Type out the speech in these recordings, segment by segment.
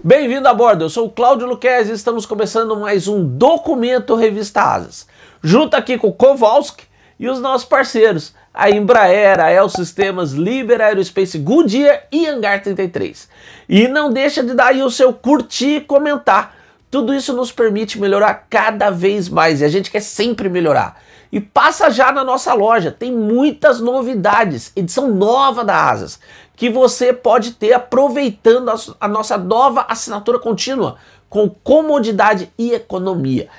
Bem-vindo a bordo, eu sou o Cláudio Luquezzi e estamos começando mais um Documento Revista Asas. Junto aqui com o Kowalski e os nossos parceiros, a Embraer, a El Sistemas, Liber Aerospace, Goodyear e Hangar 33. E não deixa de dar aí o seu curtir e comentar. Tudo isso nos permite melhorar cada vez mais e a gente quer sempre melhorar. E passa já na nossa loja, tem muitas novidades, edição nova da Asas, que você pode ter aproveitando a nossa nova assinatura contínua, com comodidade e economia.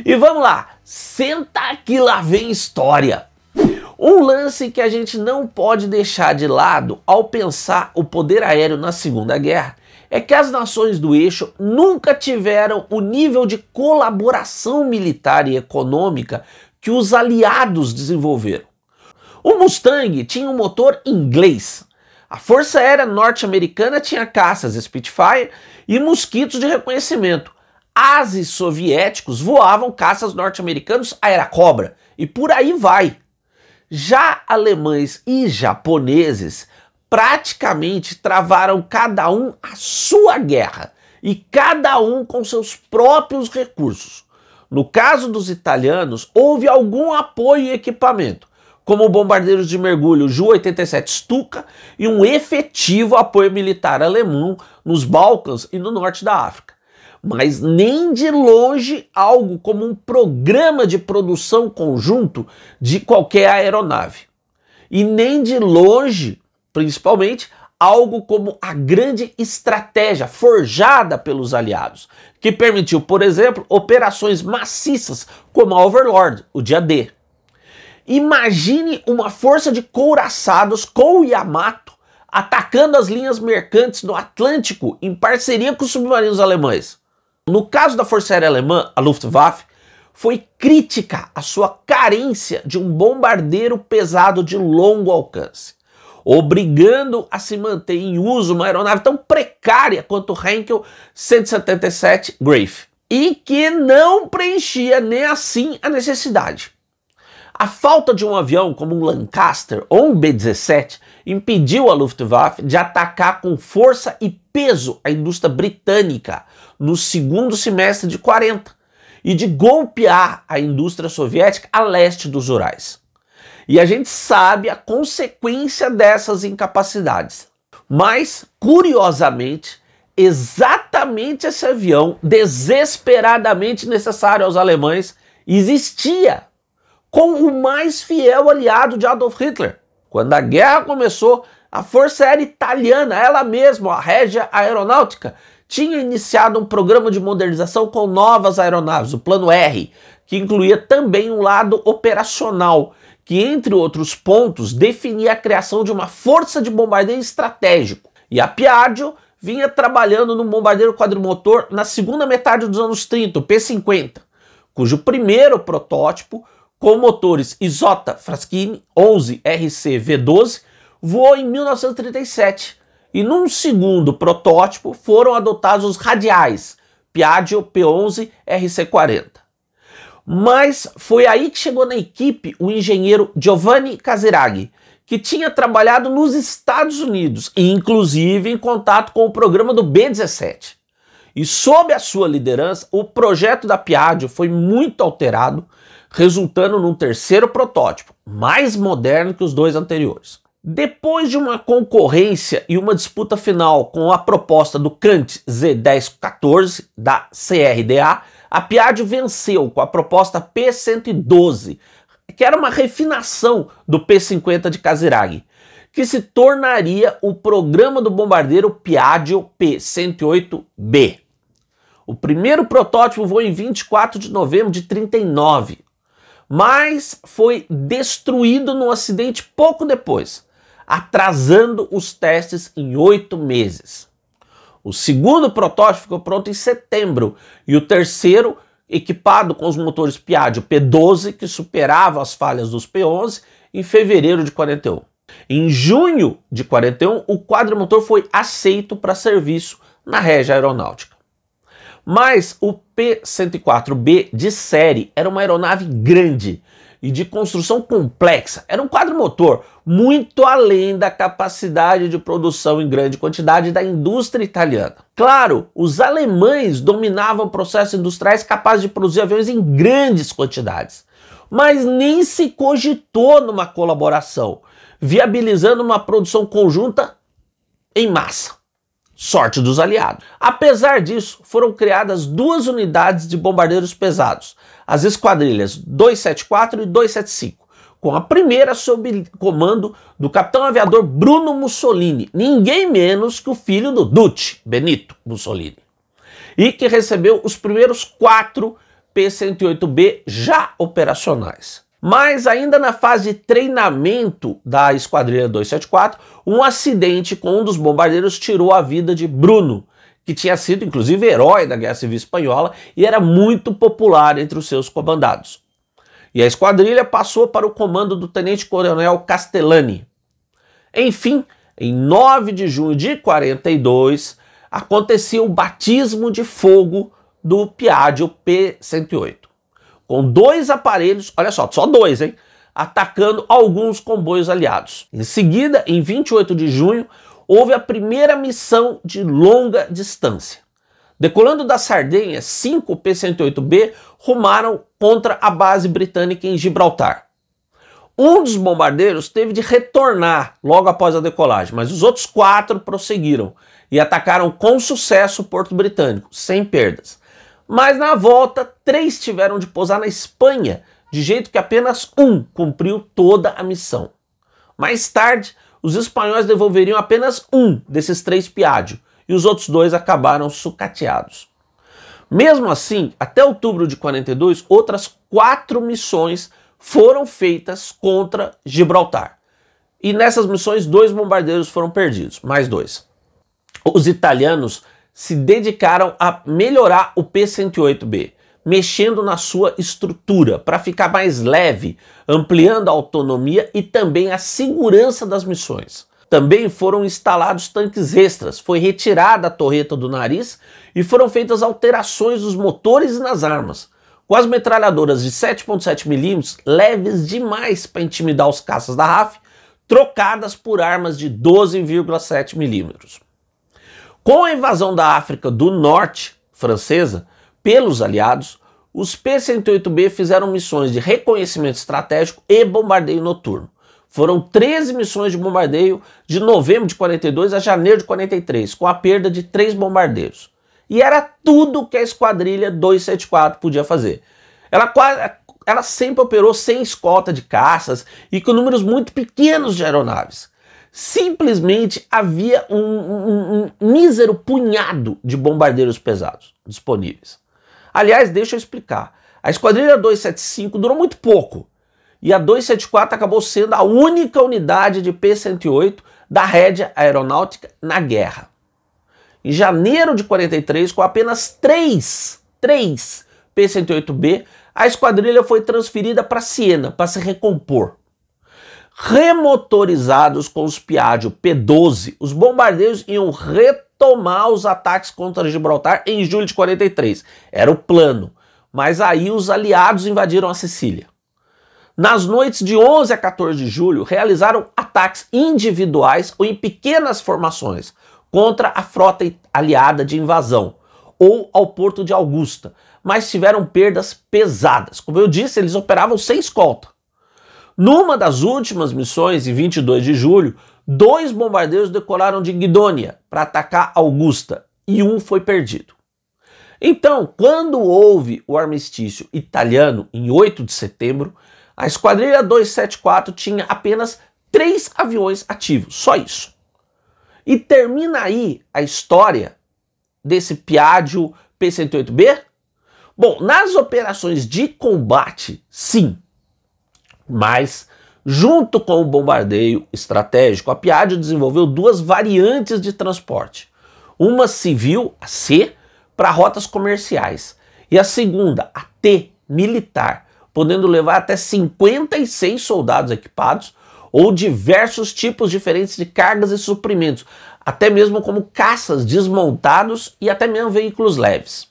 E vamos lá, senta que lá vem história. Um lance que a gente não pode deixar de lado ao pensar o poder aéreo na Segunda Guerra é que as nações do eixo nunca tiveram o nível de colaboração militar e econômica que os aliados desenvolveram. O Mustang tinha um motor inglês. A Força Aérea Norte-Americana tinha caças Spitfire e mosquitos de reconhecimento. Ases soviéticos voavam caças norte-americanos Airacobra e por aí vai. Já alemães e japoneses praticamente travaram cada um a sua guerra e cada um com seus próprios recursos. No caso dos italianos, houve algum apoio e equipamento, como bombardeiros de mergulho Ju-87 Stuka e um efetivo apoio militar alemão nos Balcãs e no norte da África. Mas nem de longe algo como um programa de produção conjunto de qualquer aeronave. E nem de longe, principalmente, algo como a grande estratégia forjada pelos aliados, que permitiu, por exemplo, operações maciças como a Overlord, o dia D. Imagine uma força de couraçados com o Yamato atacando as linhas mercantes no Atlântico em parceria com os submarinos alemães. No caso da Força Aérea Alemã, a Luftwaffe, foi crítica à sua carência de um bombardeiro pesado de longo alcance, obrigando a se manter em uso uma aeronave tão precária quanto o Heinkel 177 Graf, e que não preenchia nem assim a necessidade. A falta de um avião como um Lancaster ou um B-17 impediu a Luftwaffe de atacar com força e peso a indústria britânica no segundo semestre de 40 e de golpear a indústria soviética a leste dos Urais. E a gente sabe a consequência dessas incapacidades. Mas, curiosamente, exatamente esse avião desesperadamente necessário aos alemães existia com o mais fiel aliado de Adolf Hitler. Quando a guerra começou, a Força Aérea Italiana, ela mesma, a Regia Aeronautica, tinha iniciado um programa de modernização com novas aeronaves, o Plano R, que incluía também um lado operacional, que, entre outros pontos, definia a criação de uma força de bombardeio estratégico. E a Piaggio vinha trabalhando no bombardeiro quadrimotor na segunda metade dos anos 30, o P-50, cujo primeiro protótipo, com motores Isotta Fraschini 11 RC V12, voou em 1937. E num segundo protótipo foram adotados os radiais Piaggio P11 RC40. Mas foi aí que chegou na equipe o engenheiro Giovanni Casiraghi, que tinha trabalhado nos Estados Unidos e inclusive em contato com o programa do B-17. E sob a sua liderança, o projeto da Piaggio foi muito alterado, resultando num terceiro protótipo, mais moderno que os dois anteriores. Depois de uma concorrência e uma disputa final com a proposta do Kant Z1014 da CRDA, a Piaggio venceu com a proposta P112, que era uma refinação do P50 de Casiraghi, que se tornaria o programa do bombardeiro Piaggio P108B. O primeiro protótipo voou em 24 de novembro de 1939, mas foi destruído num acidente pouco depois, atrasando os testes em 8 meses. O segundo protótipo ficou pronto em setembro e o terceiro, equipado com os motores Piaggio P12, que superavam as falhas dos P11, em fevereiro de 41. Em junho de 41, o quadrimotor foi aceito para serviço na Regia Aeronáutica. Mas o P-104B de série era uma aeronave grande e de construção complexa. Era um quadrimotor muito além da capacidade de produção em grande quantidade da indústria italiana. Claro, os alemães dominavam processos industriais capazes de produzir aviões em grandes quantidades, mas nem se cogitou numa colaboração, viabilizando uma produção conjunta em massa. Sorte dos aliados. Apesar disso, foram criadas duas unidades de bombardeiros pesados, as esquadrilhas 274 e 275, com a primeira sob comando do capitão aviador Bruno Mussolini, ninguém menos que o filho do Duce, Benito Mussolini, e que recebeu os primeiros 4 P-108B já operacionais. Mas ainda na fase de treinamento da esquadrilha 274, um acidente com um dos bombardeiros tirou a vida de Bruno, que tinha sido inclusive herói da Guerra Civil Espanhola e era muito popular entre os seus comandados. E a esquadrilha passou para o comando do tenente-coronel Castellani. Enfim, em 9 de junho de 42, acontecia o batismo de fogo do Piaggio P-108. Com 2 aparelhos, olha só 2, hein? Atacando alguns comboios aliados. Em seguida, em 28 de junho, houve a primeira missão de longa distância. Decolando da Sardenha, 5 P-108B rumaram contra a base britânica em Gibraltar. Um dos bombardeiros teve de retornar logo após a decolagem, mas os outros 4 prosseguiram e atacaram com sucesso o Porto Britânico, sem perdas. Mas na volta, 3 tiveram de pousar na Espanha, de jeito que apenas um cumpriu toda a missão. Mais tarde, os espanhóis devolveriam apenas um desses 3 Piaggio, e os outros 2 acabaram sucateados. Mesmo assim, até outubro de 42, outras 4 missões foram feitas contra Gibraltar. E nessas missões, 2 bombardeiros foram perdidos, mais 2. Os italianos se dedicaram a melhorar o P-108B, mexendo na sua estrutura para ficar mais leve, ampliando a autonomia e também a segurança das missões. Também foram instalados tanques extras, foi retirada a torreta do nariz e foram feitas alterações nos motores e nas armas, com as metralhadoras de 7.7 mm leves demais para intimidar os caças da RAF, trocadas por armas de 12,7 mm. Com a invasão da África do Norte francesa pelos aliados, os P-108B fizeram missões de reconhecimento estratégico e bombardeio noturno. Foram 13 missões de bombardeio de novembro de 42 a janeiro de 43, com a perda de 3 bombardeiros. E era tudo que a esquadrilha 274 podia fazer. Ela sempre operou sem escolta de caças e com números muito pequenos de aeronaves. Simplesmente havia um mísero punhado de bombardeiros pesados disponíveis. Aliás, deixa eu explicar. A esquadrilha 275 durou muito pouco e a 274 acabou sendo a única unidade de P-108 da rédea aeronáutica na guerra. Em janeiro de 43, com apenas 3 P-108B, a esquadrilha foi transferida para Siena para se recompor. Remotorizados com os Piaggio P-12, os bombardeiros iam retomar os ataques contra Gibraltar em julho de 43. Era o plano, mas aí os aliados invadiram a Sicília. Nas noites de 11 a 14 de julho, realizaram ataques individuais ou em pequenas formações contra a frota aliada de invasão ou ao porto de Augusta, mas tiveram perdas pesadas. Como eu disse, eles operavam sem escolta. Numa das últimas missões, em 22 de julho, 2 bombardeiros decolaram de Guidônia para atacar Augusta e um foi perdido. Então, quando houve o armistício italiano em 8 de setembro, a esquadrilha 274 tinha apenas 3 aviões ativos, só isso. E termina aí a história desse Piaggio P-108B? Bom, nas operações de combate, sim. Mas, junto com o bombardeio estratégico, a Piaggio desenvolveu 2 variantes de transporte. Uma civil, a C, para rotas comerciais, e a segunda, a T, militar, podendo levar até 56 soldados equipados ou diversos tipos diferentes de cargas e suprimentos, até mesmo como caças desmontados e até mesmo veículos leves.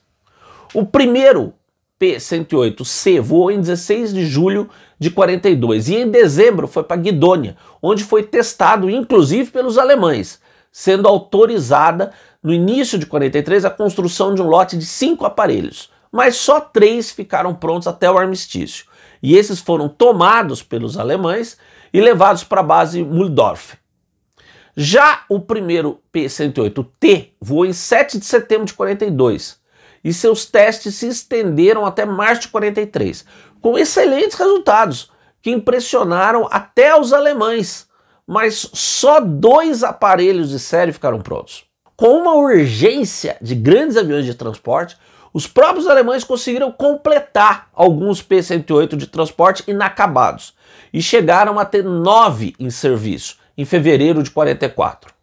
O primeiro P-108C voou em 16 de julho de 42 e em dezembro foi para Guidônia, onde foi testado inclusive pelos alemães, sendo autorizada no início de 43 a construção de um lote de 5 aparelhos, mas só 3 ficaram prontos até o armistício, e esses foram tomados pelos alemães e levados para a base Mulldorf. Já o primeiro P-108T voou em 7 de setembro de 42 e seus testes se estenderam até março de 43, com excelentes resultados que impressionaram até os alemães, mas só 2 aparelhos de série ficaram prontos. Com uma urgência de grandes aviões de transporte, os próprios alemães conseguiram completar alguns P-108 de transporte inacabados e chegaram a ter 9 em serviço em fevereiro de 44.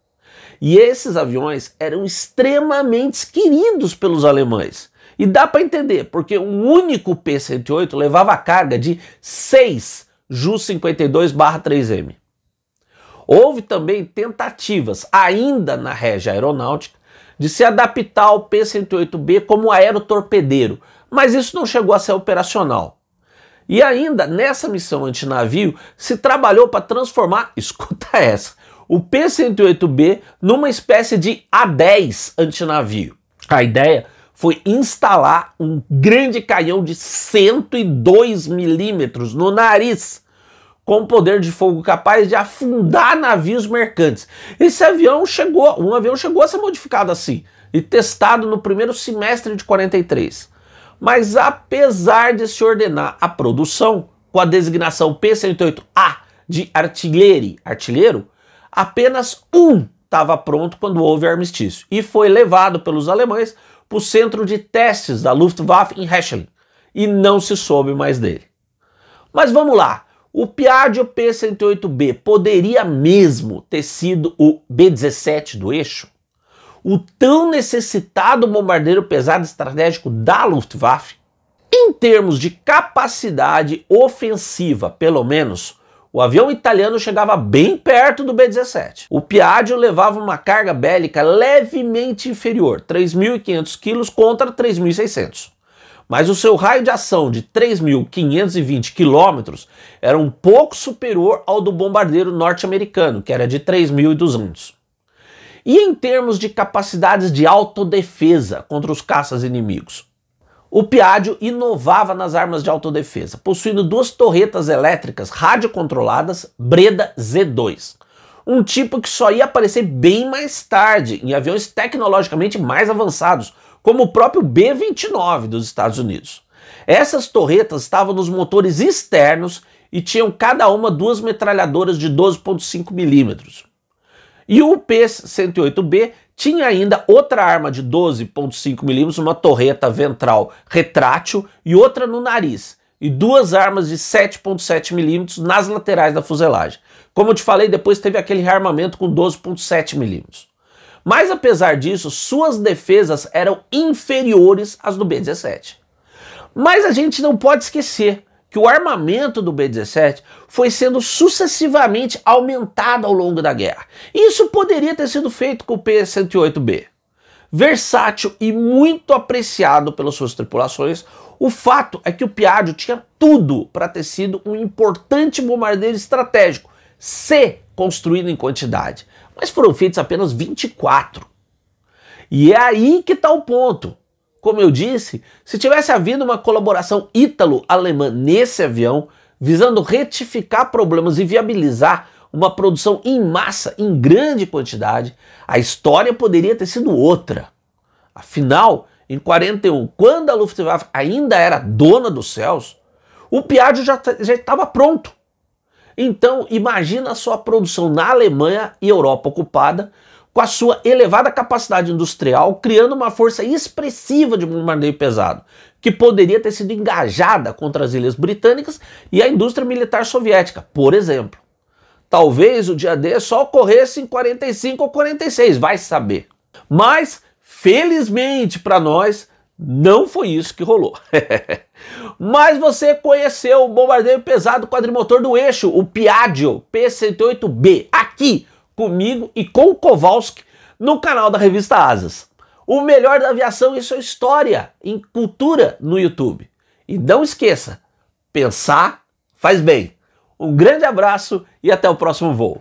E esses aviões eram extremamente queridos pelos alemães. E dá para entender, porque um único P-108 levava a carga de 6 Ju-52/3M. Houve também tentativas, ainda na Regia Aeronáutica, de se adaptar ao P-108B como aerotorpedeiro, mas isso não chegou a ser operacional. E ainda nessa missão antinavio se trabalhou para transformar, escuta essa, o P-108B numa espécie de A-10 antinavio. A ideia foi instalar um grande canhão de 102 milímetros no nariz, com poder de fogo capaz de afundar navios mercantes. Esse avião chegou a ser modificado assim e testado no primeiro semestre de 43. Mas apesar de se ordenar a produção com a designação P-108A de artilheiro, apenas um estava pronto quando houve armistício e foi levado pelos alemães para o centro de testes da Luftwaffe em Hechingen e não se soube mais dele. Mas vamos lá, o Piaggio P-108B poderia mesmo ter sido o B-17 do eixo? O tão necessitado bombardeiro pesado estratégico da Luftwaffe? Em termos de capacidade ofensiva, pelo menos, o avião italiano chegava bem perto do B-17. O Piaggio levava uma carga bélica levemente inferior, 3.500 kg contra 3.600. Mas o seu raio de ação de 3.520 km era um pouco superior ao do bombardeiro norte-americano, que era de 3.200. E em termos de capacidades de autodefesa contra os caças inimigos? O Piaggio inovava nas armas de autodefesa, possuindo 2 torretas elétricas radiocontroladas Breda Z2, um tipo que só ia aparecer bem mais tarde em aviões tecnologicamente mais avançados, como o próprio B-29 dos Estados Unidos. Essas torretas estavam nos motores externos e tinham cada uma 2 metralhadoras de 12,5 milímetros. E o P-108B tinha ainda outra arma de 12,5 milímetros, uma torreta ventral retrátil e outra no nariz, e 2 armas de 7,7 milímetros nas laterais da fuselagem. Como eu te falei, depois teve aquele rearmamento com 12,7 milímetros. Mas apesar disso, suas defesas eram inferiores às do B-17. Mas a gente não pode esquecer que o armamento do B-17 foi sendo sucessivamente aumentado ao longo da guerra. Isso poderia ter sido feito com o P-108B. Versátil e muito apreciado pelas suas tripulações, o fato é que o Piaggio tinha tudo para ter sido um importante bombardeiro estratégico, se construído em quantidade. Mas foram feitos apenas 24. E é aí que está o ponto. Como eu disse, se tivesse havido uma colaboração ítalo-alemã nesse avião, visando retificar problemas e viabilizar uma produção em massa, em grande quantidade, a história poderia ter sido outra. Afinal, em 41, quando a Luftwaffe ainda era dona dos céus, o Piaggio já estava pronto. Então, imagina a sua produção na Alemanha e Europa ocupada, com a sua elevada capacidade industrial, criando uma força expressiva de bombardeio pesado, que poderia ter sido engajada contra as ilhas britânicas e a indústria militar soviética, por exemplo. Talvez o dia D só ocorresse em 45 ou 46, vai saber. Mas, felizmente para nós, não foi isso que rolou. Mas você conheceu o bombardeiro pesado quadrimotor do eixo, o Piaggio P-108B, aqui comigo e com o Kowalski no canal da Revista Asas. O melhor da aviação e sua história em cultura no YouTube. E não esqueça, pensar faz bem. Um grande abraço e até o próximo voo.